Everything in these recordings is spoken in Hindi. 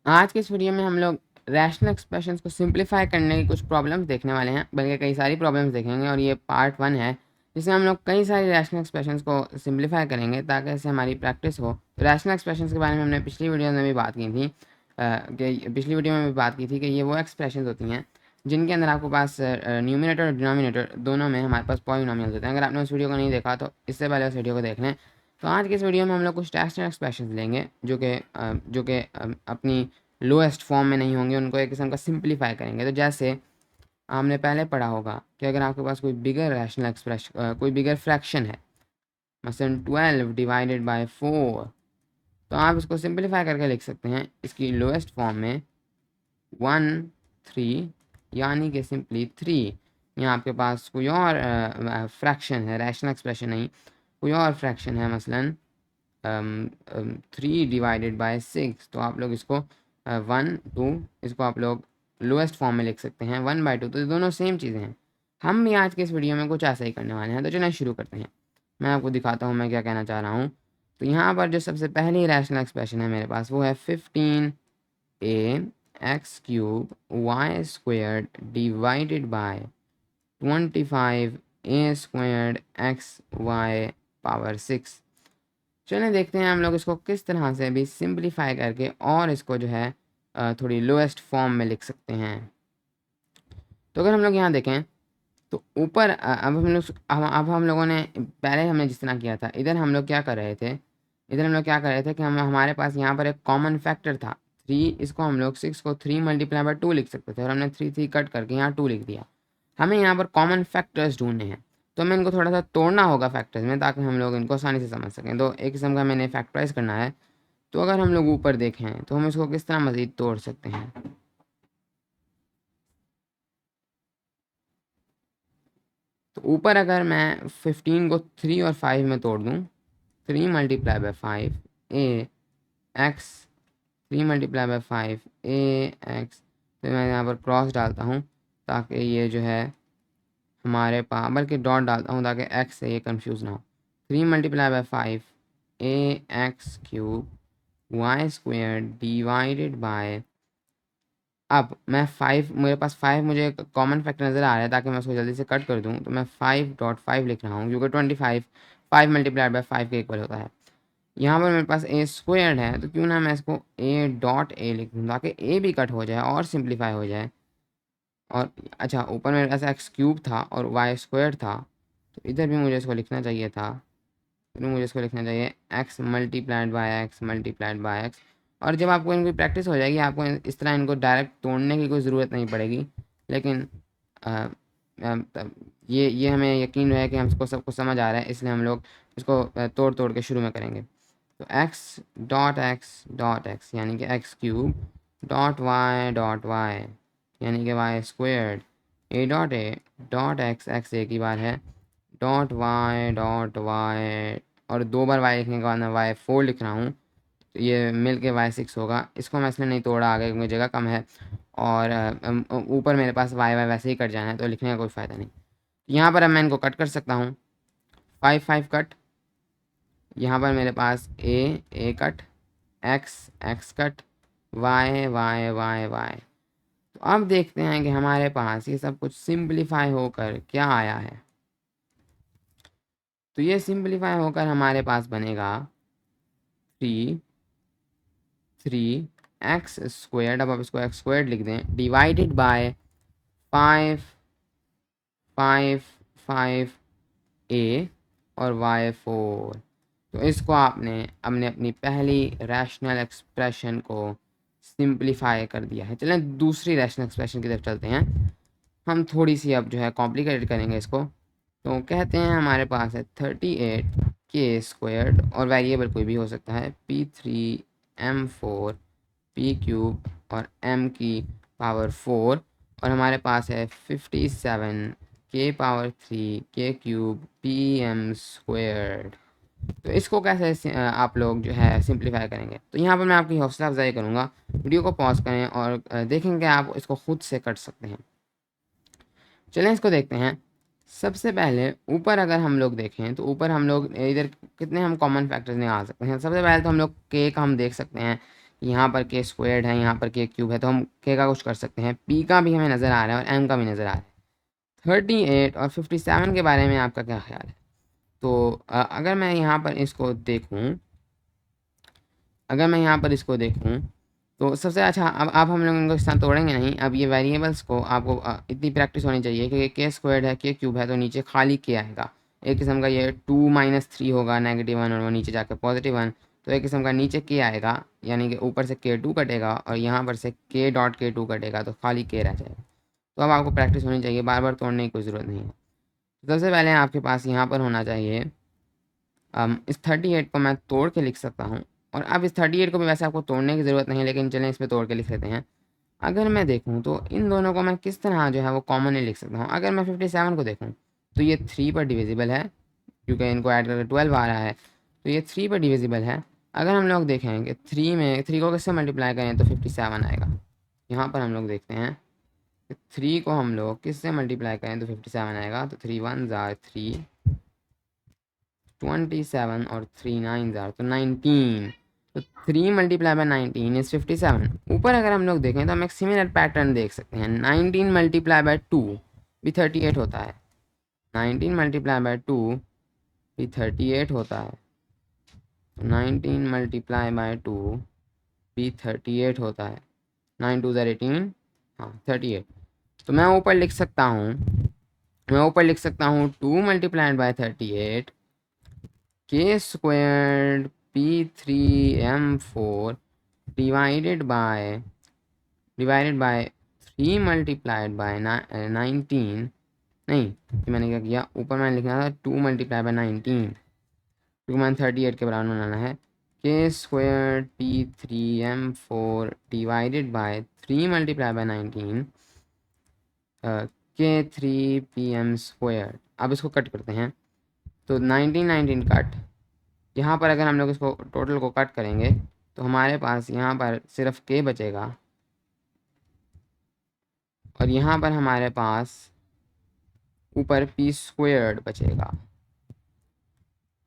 आज के इस वीडियो में हम लोग रैशनल एक्सप्रेशंस को सिंप्लीफाई करने की कुछ प्रॉब्लम्स देखने वाले हैं, बल्कि कई सारी प्रॉब्लम्स देखेंगे और ये पार्ट 1 है जिसमें हम लोग कई सारी रैशनल एक्सप्रेशंस को सिंप्लीफाई करेंगे ताकि इससे हमारी प्रैक्टिस हो। तो रैशनल एक्सप्रेशंस के बारे में हमने पिछली वीडियो में भी बात की थी कि ये वो एक्सप्रेशंस होती हैं जिनके अंदर आपके पास न्यूमिनेटर और डिनोमिनेटर दोनों में हमारे पास पॉलिनोमियल्स होते हैं। अगर आपने उस वीडियो को नहीं देखा तो इससे पहले उस वीडियो को देख लें। तो आज के इस वीडियो में हम लोग कुछ रैशनल एक्सप्रेशंस लेंगे जो कि अपनी लोएस्ट फॉर्म में नहीं होंगे, उनको एक किस्म का सिंप्लीफाई करेंगे। तो जैसे हमने पहले पढ़ा होगा कि अगर आपके पास कोई बिगर रैशनल एक्सप्रेशन, कोई बिगर फ्रैक्शन है, मसलन 12 डिवाइडेड बाय 4, तो आप इसको सिंप्लीफाई करके लिख सकते हैं इसकी लोएस्ट फॉर्म में 1 3, यानी कि सिंपली 3। यहाँ आपके पास कोई और फ्रैक्शन है, रैशनल एक्सप्रेशन नहीं, कोई और फ्रैक्शन है, मसलन 3 डिवाइडेड बाय 6, तो आप लोग इसको 1 2, इसको आप लोग लोएस्ट फॉर्म में लिख सकते हैं 1/2। तो ये दोनों सेम चीज़ें हैं। हम भी आज के इस वीडियो में कुछ ऐसा ही करने वाले हैं। तो चलिए शुरू करते हैं। मैं आपको दिखाता हूँ मैं क्या कहना चाह रहा हूँ। तो यहाँ पर जो सबसे पहली रैशनल एक्सप्रेशन है मेरे पास, वो है 15a x cube y squared divided by 25a squared x y power 6। चलिए देखते हैं हम लोग इसको किस तरह से भी सिंप्लीफाई करके और इसको जो है थोड़ी लोएस्ट फॉर्म में लिख सकते हैं। तो अगर हम लोग यहाँ देखें तो ऊपर अब हम लोगों ने पहले हमने जिस तरह किया था, इधर हम लोग क्या कर रहे थे, कि हमारे पास यहाँ पर एक कॉमन फैक्टर था 3। इसको हम लोग 6 को 3 मल्टीप्लाई बाय 2 लिख सकते थे और हमने 3 3 कट करके यहाँ 2 लिख दिया। हमें यहाँ पर कॉमन फैक्टर्स ढूंढने हैं, तो हमें इनको थोड़ा सा तोड़ना होगा फैक्टर्स में, ताकि हम लोग इनको आसानी से समझ सकें। तो एक किस्म का मैंने फैक्टराइज करना है। तो अगर हम लोग ऊपर देखें तो हम इसको किस तरह मज़ीद तोड़ सकते हैं। तो ऊपर अगर मैं 15 को 3 और 5 में तोड़ दूँ, 3 multiply by 5 a x, 3 multiply by 5 a x. तो मैं यहाँ पर क्रॉस डालता हूँ ताकि ये जो है हमारे पास, बल्कि डॉट डालता हूँ ताकि एक्स से ये कंफ्यूज ना हो। 3 multiply by 5 a x cube y square divided by, अब मैं 5, मेरे पास 5 मुझे कॉमन फैक्टर नज़र आ रहा है ताकि मैं उसको जल्दी से कट कर दूँ। तो मैं 5.5 लिख रहा हूँ क्योंकि 25 5 मल्टीप्लाइड बाय 5 के इक्वल होता है। यहाँ पर मेरे पास ए स्क्वेयर्ड है, तो क्यों ना मैं इसको a.a लिख दूँ ताकि a भी कट हो जाए और सिंप्लीफाई हो जाए। और अच्छा, ऊपर मेरे पास एक्स क्यूब था और वाई स्क्वायर था, तो इधर भी मुझे इसको लिखना चाहिए था। फिर मुझे इसको लिखना चाहिए x multiplied by x multiplied by x. और जब आपको इनकी प्रैक्टिस हो जाएगी, आपको इस तरह इनको डायरेक्ट तोड़ने की कोई ज़रूरत नहीं पड़ेगी। लेकिन ये हमें यकीन है कि हमको सबको समझ आ रहा है, इसलिए हम लोग इसको तोड़ तोड़ के शुरू में करेंगे। तो एक्स डॉट एक्स यानी कि एक्स क्यूब डॉट वाई यानी कि y squared a dot x, x एक ही बार है, डॉट वाई और 2 बार वाई लिखने के बाद मैं वाई 4 लिख रहा हूँ। तो ये मिल के वाई 6 होगा। इसको मैं इसलिए नहीं तोड़ा आगे क्योंकि जगह कम है और ऊपर मेरे पास वाई वाई वैसे ही कट जाना है, तो लिखने का कोई फ़ायदा नहीं। यहाँ पर अब मैं इनको कट कर सकता हूँ, 5 5 कट। यहाँ पर मेरे पास ए कट, एक्स कट, वाई। तो अब देखते हैं कि हमारे पास ये सब कुछ सिंप्लीफाई होकर क्या आया है। तो ये सिंप्लीफाई होकर हमारे पास बनेगा 3 एक्स स्क्वेयर्ड, अब आप इसको एक्स स्क्वेयर्ड लिख दें, डिवाइडेड बाय 5 5 ए और वाई 4। तो इसको आपने अपनी पहली रैशनल एक्सप्रेशन को सिंप्लीफाई कर दिया है। चलें दूसरी रैशनल एक्सप्रेशन की तरफ चलते हैं। हम थोड़ी सी अब जो है कॉम्प्लिकेटेड करेंगे इसको। तो कहते हैं हमारे पास है 38k² और वेरिएबल कोई भी हो सकता है, p3 m4 p³ और m की पावर 4, और हमारे पास है 57k³ k³ तो इसको कैसे आप लोग जो है सिंप्लीफाई करेंगे। तो यहाँ पर मैं आपकी हौसला अफजाई करूँगा, वीडियो को पॉज करें और देखेंगे आप इसको खुद से कर सकते हैं। चलें इसको देखते हैं। सबसे पहले ऊपर अगर हम लोग देखें तो ऊपर हम लोग इधर कितने हम कॉमन फैक्टर्स निकाल सकते हैं। सबसे पहले तो हम लोग के का हम देख सकते हैं यहाँ पर के स्क्वायर्ड है, यहाँ पर के क्यूब है, तो हम के का कुछ कर सकते हैं, पी का भी हमें नज़र आ रहा है और एम का भी नज़र आ रहा है। 38 और 57 के बारे में आपका क्या ख्याल है? तो अगर मैं यहाँ पर इसको देखूँ, तो सबसे अच्छा, अब हम लोग इनको इस तरह तोड़ेंगे नहीं। अब ये वेरिएबल्स को आपको इतनी प्रैक्टिस होनी चाहिए कि के स्क्वायर्ड है, के क्यूब है, तो नीचे खाली के आएगा। एक किस्म का ये 2 - 3 होगा, -1, और वो नीचे जाकर +1। तो एक किस्म का नीचे के आएगा, यानी कि ऊपर से K2 कटेगा और यहाँ पर से K.K2 कटेगा, तो खाली के रह जाएगा। तो अब आपको प्रैक्टिस होनी चाहिए, बार बार तोड़ने की कोई ज़रूरत नहीं है। सबसे पहले आपके पास यहाँ पर होना चाहिए, इस 38 को मैं तोड़ के लिख सकता हूँ। और अब इस 38 को भी वैसे आपको तोड़ने की ज़रूरत नहीं है, लेकिन चलें इस पर तोड़ के लिख लेते हैं। अगर मैं देखूँ तो इन दोनों को मैं किस तरह जो है वो कॉमनली लिख सकता हूँ। अगर मैं 57 को देखूँ तो ये 3 पर डिविजिबल है, क्योंकि इनको ऐड करके 12 आ रहा है, तो ये 3 पर डिविजिबल है। अगर हम लोग देखें कि 3 को किससे मल्टीप्लाई करें तो 57 आएगा। यहाँ पर हम लोग देखते हैं कि 3 को हम लोग किससे मल्टीप्लाई करें तो 57 आएगा। तो 3 1 जार 3, 27 और 3 9 जार तो 19। तो 3 × 19 इज 57। ऊपर अगर हम लोग देखें तो हम एक सिमिलर पैटर्न देख सकते हैं। 19 × 2 भी 38 होता है। 19 × 2 भी 38 होता है। 19 × 2 भी 38 होता है। 9 2 ज़ार 18, हाँ 38। तो मैं ऊपर लिख सकता हूँ 2 × 38 के स्क्वायर्ड P3M4 डिवाइडेड बाय 3 × 19। नहीं, तो मैंने क्या किया, ऊपर मैंने लिखना था 2 × 19, क्योंकि मैंने 38 के बराबर बनाना है। के squared P3M4 divided by 3 × 19 K3PM²। अब इसको कट करते हैं, तो 19 कट। यहाँ पर अगर हम लोग इसको टोटल को कट करेंगे तो हमारे पास यहाँ पर सिर्फ के बचेगा, और यहाँ पर हमारे पास ऊपर P² बचेगा,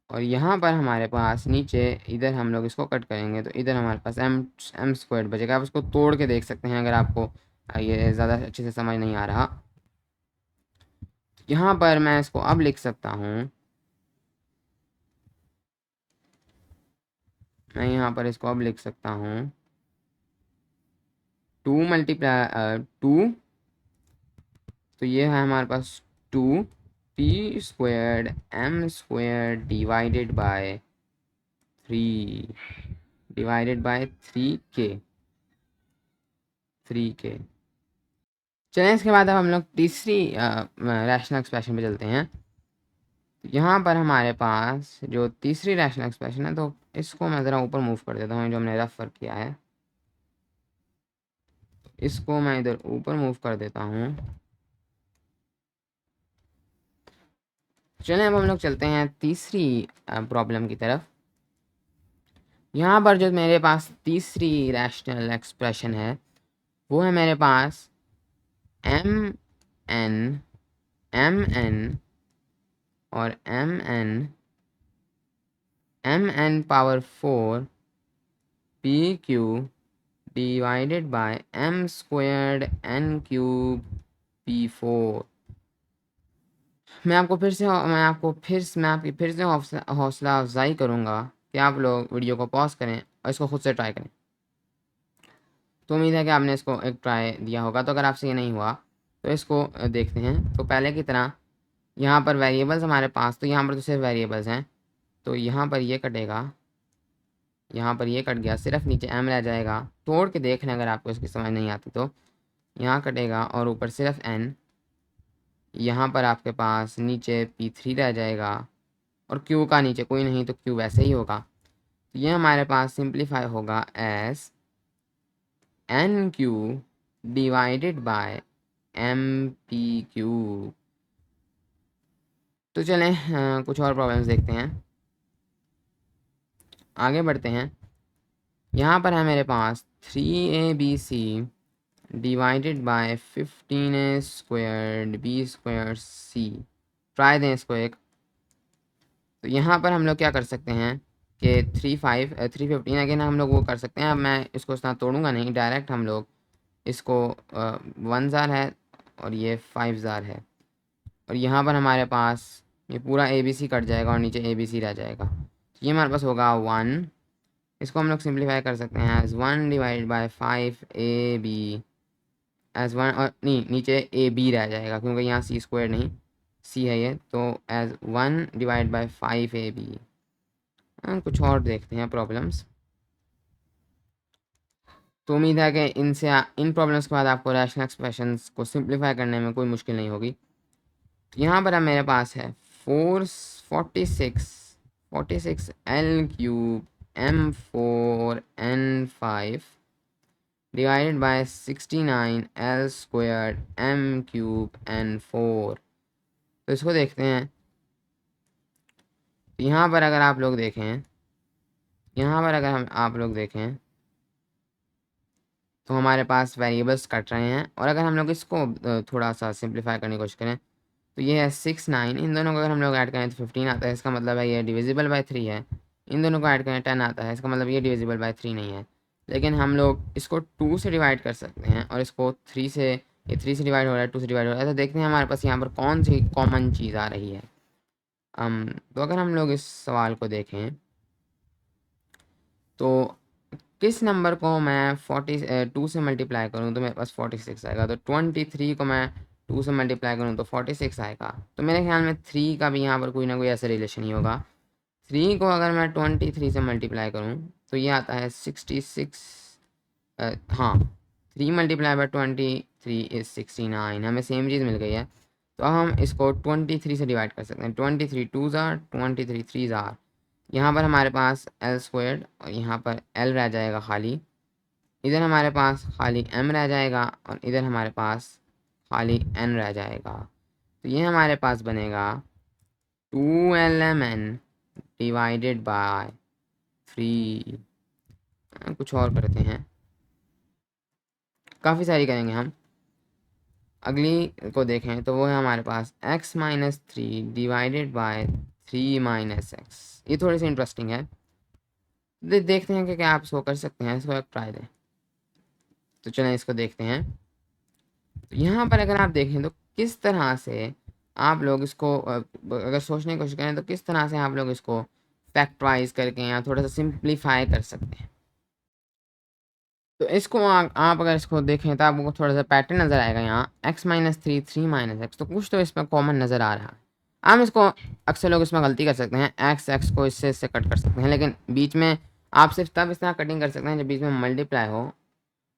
और यहाँ पर हमारे पास नीचे इधर हम लोग इसको कट करेंगे तो इधर हमारे पास M² बचेगा। आप इसको तोड़ के देख सकते हैं अगर आपको ये ज़्यादा अच्छे से समझ नहीं आ रहा। यहाँ पर मैं इसको अब लिख सकता हूँ, मैं यहाँ पर इसको अब लिख सकता हूँ 2 × 2, तो ये है हमारे पास 2 P² M² divided by 3 3K। चलें, इसके बाद अब हम लोग तीसरी रैशनल एक्सप्रेशन पे चलते हैं। यहाँ पर हमारे पास जो तीसरी रैशनल एक्सप्रेशन है, तो इसको मैं ज़रा ऊपर मूव कर देता हूँ, जो हमने रेफर किया है इसको मैं इधर ऊपर मूव कर देता हूँ। चलें, अब हम लोग चलते हैं तीसरी प्रॉब्लम की तरफ। यहाँ पर जो मेरे पास तीसरी रैशनल एक्सप्रेशन है वो है मेरे पास mn और mn power 4 pq divided by m² n³ p4। मैं आपकी फिर से हौसला अफजाई करूँगा कि आप लोग वीडियो को पॉज करें और इसको खुद से ट्राई करें। तो उम्मीद है कि आपने इसको एक ट्राई दिया होगा। तो अगर आपसे ये नहीं हुआ तो इसको देखते हैं। तो पहले की तरह यहाँ पर वेरिएबल्स हमारे पास, तो यहाँ पर तो सिर्फ वेरिएबल्स हैं, तो यहाँ पर ये कटेगा, यहाँ पर ये कट गया, सिर्फ नीचे m रह जाएगा। तोड़ के देख लें अगर आपको इसकी समझ नहीं आती तो। यहाँ कटेगा और ऊपर सिर्फ n, यहाँ पर आपके पास नीचे P3 रह जाएगा, और Q का नीचे कोई नहीं तो Q वैसे ही होगा। तो ये हमारे पास सिंप्लीफाई होगा S NQ divided by MP3। तो चलें कुछ और प्रॉब्लम्स देखते हैं, आगे बढ़ते हैं। यहाँ पर है मेरे पास 3ABC divided by 15A² B²C। Try दें इसको एक। तो यहाँ पर हम लोग क्या कर सकते हैं कि 315 अगेन हम लोग वो कर सकते हैं। अब मैं इसको इतना तोड़ूंगा नहीं, डायरेक्ट हम लोग इसको 1,000 है और ये 5,000 है, और यहाँ पर हमारे पास ये पूरा ABC कट जाएगा और नीचे ABC रह जाएगा। तो ये हमारे पास होगा 1। इसको हम लोग सिंप्लीफाई कर सकते हैं as 1 divide by 5AB as 1, और नहीं नीचे AB रह जाएगा क्योंकि यहाँ C² नहीं C है ये, तो एज 1 डिवाइड बाई 5AB। कुछ और देखते हैं प्रॉब्लम्स। तो उम्मीद है कि इन प्रॉब्लम्स के बाद आपको रैशनल एक्सप्रेशंस को सिंप्लीफाई करने में कोई मुश्किल नहीं होगी। तो यहाँ पर अब मेरे पास है 46 L³ M4N5 divided by 69 L² M³ N4। तो इसको देखते हैं। तो यहाँ पर अगर आप लोग देखें, आप लोग देखें तो हमारे पास वेरिएबल्स कट रहे हैं, और अगर हम लोग इसको थोड़ा सा सिंप्लीफाई करने की कोशिश करें तो ये है 6 9, इन दोनों को अगर हम लोग ऐड करें तो 15 आता है, इसका मतलब है ये डिविजिबल बाय 3 है। इन दोनों को ऐड करें 10 आता है, इसका मतलब ये डिविजिबल बाय 3 नहीं है। लेकिन हम लोग इसको 2 से डिवाइड कर सकते हैं, और इसको 3 से, ये 3 से डिवाइड हो रहा है, 2 से डिवाइड हो रहा है। तो देखते हैं हमारे पास यहाँ पर कौन सी कॉमन चीज़ आ रही है। तो अगर हम लोग इस सवाल को देखें तो किस नंबर को मैं 2 से मल्टीप्लाई करूँ तो मेरे पास 46 आएगा। तो 23 को मैं 2 से मल्टीप्लाई करूँ तो 46 आएगा। तो मेरे ख्याल में 3 का भी यहाँ पर कोई ना कोई ऐसा रिलेशन ही होगा। 3 को अगर मैं 23 से मल्टीप्लाई करूँ तो ये आता है 66। हाँ, 3 मल्टीप्लाई बाय 23 इज 69, हमें सेम चीज़ मिल गई है। तो अब हम इसको 23 से डिवाइड कर सकते हैं। 23 2 ज़ार, 23 3 ज़ार। यहाँ पर हमारे पास L² और यहाँ पर L रह जाएगा खाली, इधर हमारे पास खाली M रह जाएगा और इधर हमारे पास खाली N रह जाएगा। तो ये हमारे पास बनेगा 2LMN डिवाइडेड बाय 3। कुछ और करते हैं, काफ़ी सारी करेंगे हम। अगली को देखें तो वो है हमारे पास x-3 डिवाइडेड बाय 3 - x। ये थोड़ी सी इंटरेस्टिंग है, देखते हैं कि क्या आप इसको कर सकते हैं। इसको एक ट्राई दें। तो चलें इसको देखते हैं। तो यहाँ पर अगर आप देखें तो किस तरह से आप लोग इसको अगर सोचने की कोशिश करें तो किस तरह से आप लोग इसको फैक्टराइज करके या थोड़ा सा सिंप्लीफाई कर सकते हैं। तो इसको आप अगर इसको देखें तो आपको थोड़ा सा पैटर्न नज़र आएगा यहाँ, x-3 3 - x। तो कुछ तो इसमें कॉमन नज़र आ रहा है। हम इसको, अक्सर लोग इसमें गलती कर सकते हैं, x को इससे कट कर सकते हैं, लेकिन बीच में आप सिर्फ तब इस तरह कटिंग कर सकते हैं जब बीच में मल्टीप्लाई हो,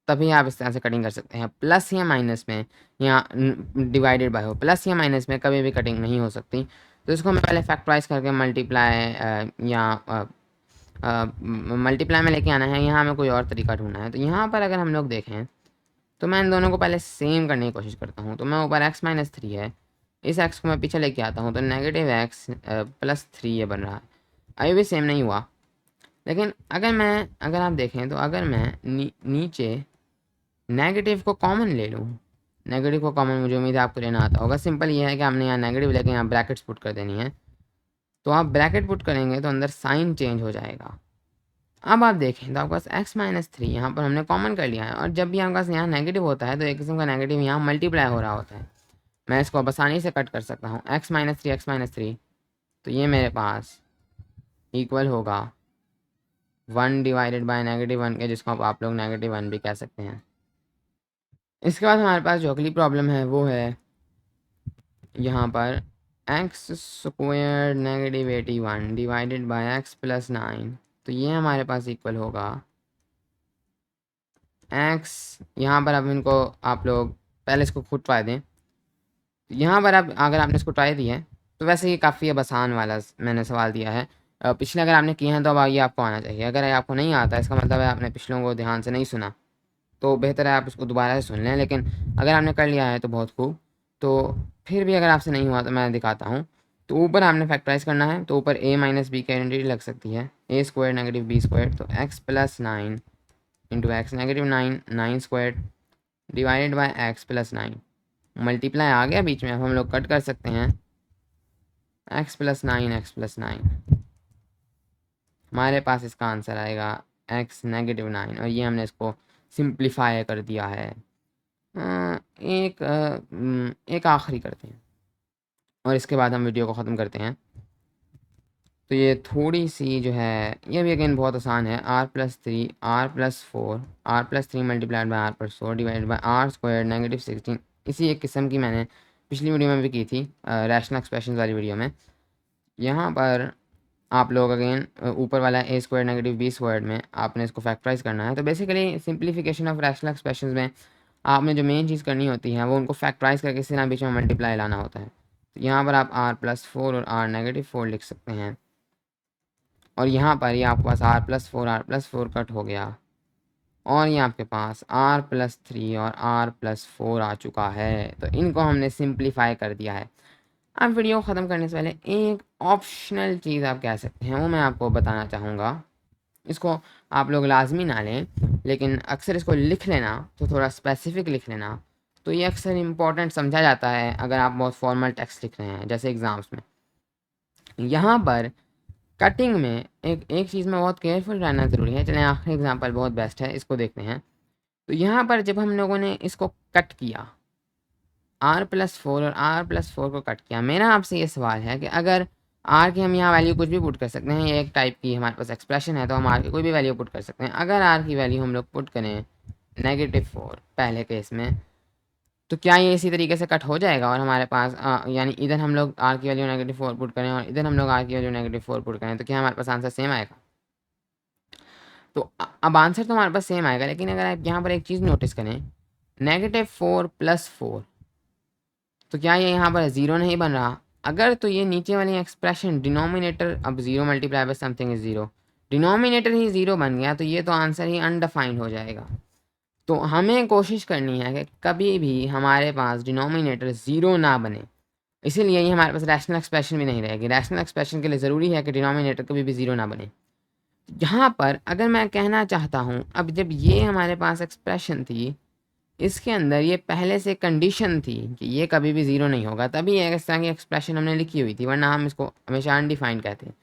तभी आप इस तरह से कटिंग कर सकते हैं। प्लस या माइनस में या डिवाइडेड बाय हो, प्लस या माइनस में कभी भी कटिंग नहीं हो सकती। तो इसको हमें पहले फैक्टराइज करके मल्टीप्लाई या मल्टीप्लाई में लेके आना है। यहाँ हमें कोई और तरीका ढूंढना है। तो यहाँ पर अगर हम लोग देखें तो मैं इन दोनों को पहले सेम करने की कोशिश करता हूँ। तो मैं ऊपर x-3 है, इस x को मैं पीछे लेके आता हूँ, तो -x + 3 ये बन रहा है। अभी भी सेम नहीं हुआ, लेकिन अगर आप देखें तो अगर मैं नीचे नेगेटिव को कॉमन ले लूँ, नेगेटिव को कॉमन मुझे उम्मीद है आपको लेना आता होगा। सिंपल ये है कि हमने यहाँ नेगेटिव लेके यहाँ ब्रैकेट्स पुट कर देनी है। तो आप ब्रैकेट पुट करेंगे तो अंदर साइन चेंज हो जाएगा। अब आप देखें तो आपके पास x-3 यहाँ पर हमने कॉमन कर लिया है, और जब भी आपके पास यहाँ नेगेटिव होता है तो एक किस्म का नेगेटिव यहाँ मल्टीप्लाई हो रहा होता है। मैं इसको अब आसानी से कट कर सकता हूँ, x-3 तो ये मेरे पास इक्वल होगा 1 डिवाइडेड बाय -1 के, जिसको आप लोग -1 भी कह सकते हैं। इसके बाद हमारे पास जो अगली प्रॉब्लम है वो है यहाँ पर x² -81 डिवाइडेड बाय x + 9। तो ये हमारे पास इक्वल होगा x, यहाँ पर अब इनको आप लोग पहले इसको खुद ट्राई दें। यहाँ पर अब अगर आपने इसको ट्राई दिया है तो वैसे ही काफ़ी अब आसान वाला मैंने सवाल दिया है। पिछले अगर आपने किए हैं तो अब ये आपको आना चाहिए। अगर आपको नहीं आता, इसका मतलब है आपने पिछलों को ध्यान से नहीं सुना, तो बेहतर है आप इसको दोबारा से सुन लें। लेकिन अगर आपने कर लिया है तो बहुत खूब। तो फिर भी अगर आपसे नहीं हुआ तो मैं दिखाता हूँ। तो ऊपर आपने फैक्टराइज करना है, तो ऊपर a - b की आइडेंटिटी लग सकती है, a² - b²। तो x + 9 into x -9 9² divided by x + 9। Multiply आ गया बीच में, अब हम लोग कट कर सकते हैं। x + 9 x + 9 हमारे पास इसका आंसर आएगा x -9 और ये हमने इसको सिंप्लीफाई कर दिया है। एक आखिरी करते हैं और इसके बाद हम वीडियो को ख़त्म करते हैं। तो ये थोड़ी सी जो है ये भी अगेन बहुत आसान है, r+3 r+4 r+3 multiplied by r+4 divided by r² -16। इसी एक किस्म की मैंने पिछली वीडियो में भी की थी, रैशनल एक्सप्रेशन वाली वीडियो में। यहाँ पर आप लोग अगेन ऊपर वाला a² -b² में आपने इसको फैक्टराइज करना है। तो basically simplification of rational expression में आपने जो मेन चीज़ करनी होती है वो उनको फैक्टराइज करके किसी ना बीच में मल्टीप्लाई लाना होता है। तो यहाँ पर आप r+4 और r-4 लिख सकते हैं और यहाँ पर ये आपके पास r+4 कट हो गया और ये आपके पास r+3 और r+4 आ चुका है। तो इनको हमने सिंप्लीफाई कर दिया है। अब वीडियो ख़त्म करने से पहले एक ऑप्शनल चीज़ आप कह सकते हैं वो मैं आपको बताना चाहूँगा। इसको आप लोग लाजमी ना लें, लेकिन अक्सर इसको लिख लेना, तो थोड़ा स्पेसिफिक लिख लेना। तो ये अक्सर इम्पॉर्टेंट समझा जाता है अगर आप बहुत फॉर्मल टेक्स्ट लिख रहे हैं, जैसे एग्ज़ाम्स में। यहाँ पर कटिंग में एक चीज़ में बहुत केयरफुल रहना ज़रूरी है। चलें आखिरी एग्जांपल बहुत बेस्ट है, इसको देखते हैं। तो यहाँ पर जब हम लोगों ने इसको कट किया, r+4 और r+4 को कट किया, मेरा आपसे ये सवाल है कि अगर r की हम यहाँ वैल्यू कुछ भी पुट कर सकते हैं, ये एक टाइप की हमारे पास एक्सप्रेशन है, तो हम r की कोई भी वैल्यू पुट कर सकते हैं। अगर r की वैल्यू हम लोग पुट करें -4 पहले केस में, तो क्या ये इसी तरीके से कट हो जाएगा और हमारे पास यानी इधर हम लोग r की वैल्यू -4 पुट करें और इधर हम लोग r की वैल्यू -4 पुट करें, तो क्या हमारे पास आंसर सेम आएगा? तो अब आंसर तो हमारे पास सेम आएगा, लेकिन अगर आप यहाँ पर एक चीज़ नोटिस करें, -4 + 4, तो क्या ये यहाँ पर ज़ीरो नहीं बन रहा? अगर तो ये नीचे वाली एक्सप्रेशन डिनोमिनेटर, अब 0 multiply by something is 0, denominator ही 0 बन गया, तो ये तो आंसर ही अनडिफाइंड हो जाएगा। तो हमें कोशिश करनी है कि कभी भी हमारे पास डिनोमिनेटर 0 ना बने, इसीलिए ये हमारे पास रैशनल एक्सप्रेशन भी नहीं रहेगी। रैशनल एक्सप्रेशन के लिए ज़रूरी है कि डिनोमिनेटर कभी भी 0 ना बने। यहाँ पर अगर मैं कहना चाहता हूँ, अब जब ये हमारे पास एक्सप्रेशन थी, इसके अंदर ये पहले से कंडीशन थी कि ये कभी भी ज़ीरो नहीं होगा, तभी इस तरह की एक्सप्रेशन हमने लिखी हुई थी, वरना हम इसको हमेशा अनडिफाइंड कहते हैं।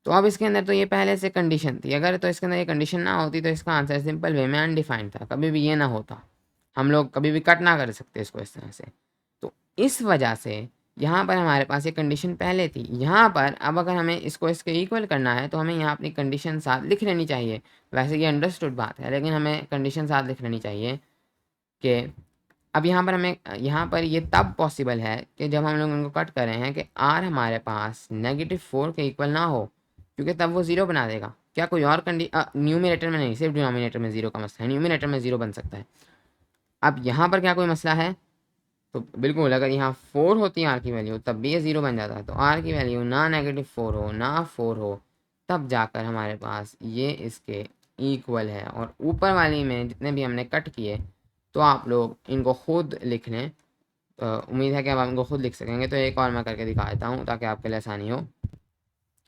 तो अब इसके अंदर तो ये पहले से कंडीशन थी, अगर तो इसके अंदर ये कंडीशन ना होती तो इसका आंसर सिंपल वे में अनडिफाइंड था, कभी भी ये ना होता, हम लोग कभी भी कट ना कर सकते इसको इस तरह से। तो इस वजह से यहाँ पर हमारे पास ये कंडीशन पहले थी। यहाँ पर अब अगर हमें इसको इसके इक्वल करना है तो हमें यहाँ अपनी कंडीशन साथ लिख लेनी चाहिए। वैसे ये अंडरस्टूड बात है, लेकिन हमें कंडीशन साथ लिख लेनी चाहिए कि अब यहाँ पर हमें यहाँ पर ये तब पॉसिबल है कि जब हम लोग उनको कट कर रहे हैं कि r हमारे पास -4 के इक्वल ना हो, क्योंकि तब वो 0 बना देगा। क्या कोई और न्यूमिनेटर में नहीं, सिर्फ डिनोमिनेटर में 0 का मसला है, न्यूमिनेटर में 0 बन सकता है। अब यहाँ पर क्या कोई मसला है? तो बिल्कुल, अगर यहाँ 4 होती है r की वैल्यू, तब भी ये 0 बन जाता है। तो r की वैल्यू ना -4 हो ना 4 हो, तब जाकर हमारे पास ये इसके इक्वल है। और ऊपर वाली में जितने भी हमने कट किए, तो आप लोग इनको खुद लिख लें। उम्मीद है कि अब आप इनको खुद लिख सकेंगे। तो एक और मैं करके दिखा देता हूँ ताकि आपके लिए आसानी हो।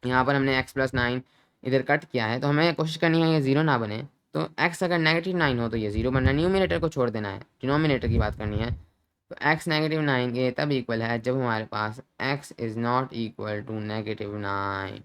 यहाँ पर हमने x+9 इधर कट किया है, तो हमें कोशिश करनी है ये 0 ना बने। तो x अगर -9 हो तो ये 0 बनना है, न्यूमिनेटर को छोड़ देना है, डिनोमिनेटर की बात करनी है। तो x -9 ये तब इक्वल है जब हमारे पास x is not equal to -9।